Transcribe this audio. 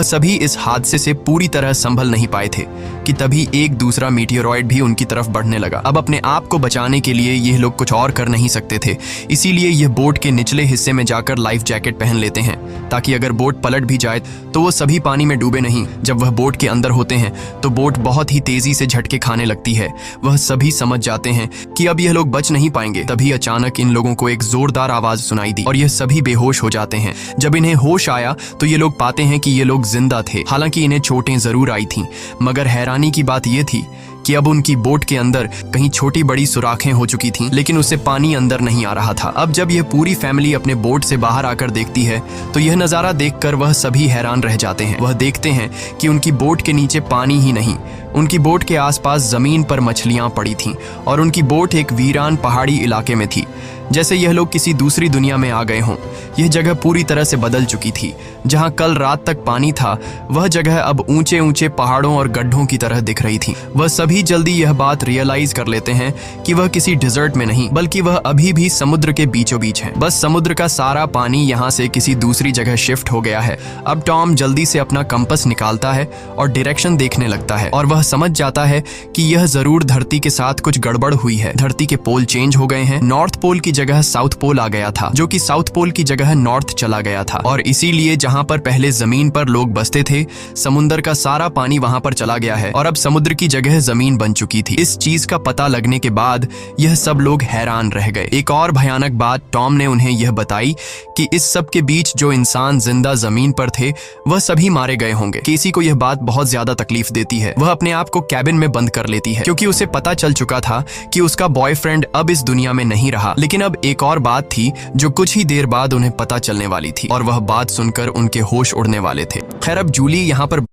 वह सभी इस हादसे से पूरी तरह संभल नहीं पाए थे कि तभी एक दूसरा मीटियोरॉइड भी उनकी तरफ बढ़ने लगा। अब अपने आप को बचाने के लिए यह लोग कुछ और कर नहीं सकते थे, इसीलिए यह बोट के निचले हिस्से में जाकर लाइफ जैकेट पहन लेते हैं ताकि अगर बोट पलट भी जाए तो वो सभी पानी में डूबे नहीं। जब वह बोट के अंदर होते हैं तो बोट बहुत ही तेजी से झटके खाने लगती है। वह सभी समझ जाते हैं कि अब यह लोग बच नहीं पाएंगे। तभी अचानक इन लोगों को एक जोरदार आवाज सुनाई दी और यह सभी बेहोश हो जाते हैं। जब इन्हें होश आया तो ये लोग पाते हैं कि ये लोग जिंदा थे। हालांकि इन्हें चोटें जरूर आई थीं, मगर हैरानी की बात यह थी कि अब उनकी बोट के अंदर कहीं छोटी बड़ी सुराखें हो चुकी थीं, लेकिन उससे पानी अंदर नहीं आ रहा था। अब जब यह पूरी फैमिली अपने बोट से बाहर आकर देखती है तो यह नज़ारा देखकर वह सभी हैरान रह जाते हैं। वह देखते हैं कि उनकी बोट के नीचे पानी ही नहीं, उनकी बोट के आसपास जमीन पर मछलियां पड़ी थीं और उनकी बोट एक वीरान पहाड़ी इलाके में थी, जैसे यह लोग किसी दूसरी दुनिया में आ गए हों। यह जगह पूरी तरह से बदल चुकी थी। जहां कल रात तक पानी था, वह जगह अब ऊंचे ऊंचे पहाड़ों और गड्ढों की तरह दिख रही थी। वह सभी जल्दी यह बात रियलाइज कर लेते हैं कि वह किसी डिजर्ट में नहीं बल्कि वह अभी भी समुद्र के बीचों बीच है। बस समुद्र का सारा पानी यहाँ से किसी दूसरी जगह शिफ्ट हो गया है। अब टॉम जल्दी से अपना कंपास निकालता है और डायरेक्शन देखने लगता है और वह समझ जाता है कि यह जरूर धरती के साथ कुछ गड़बड़ हुई है। धरती के पोल चेंज हो गए हैं। नॉर्थ पोल की जगह साउथ पोल आ गया था, जो कि साउथ पोल की जगह नॉर्थ चला गया था। और इसीलिए जहां पर पहले जमीन पर लोग बसते थे, समुद्र का सारा पानी वहां पर चला गया है और अब समुद्र की जगह जमीन बन चुकी थी। इस चीज का पता लगने के बाद यह सब लोग हैरान रह गए। एक और भयानक बात टॉम ने उन्हें यह बताई कि इस सब के बीच जो इंसान जिंदा जमीन पर थे वह सभी मारे गए होंगे। केसी को यह बात बहुत ज्यादा तकलीफ देती है। वह अपने आप को कैबिन में बंद कर लेती है क्योंकि उसे पता चल चुका था कि उसका बॉयफ्रेंड अब इस दुनिया में नहीं रहा। लेकिन अब एक और बात थी जो कुछ ही देर बाद उन्हें पता चलने वाली थी और वह बात सुनकर उनके होश उड़ने वाले थे। खैर अब जूली यहाँ पर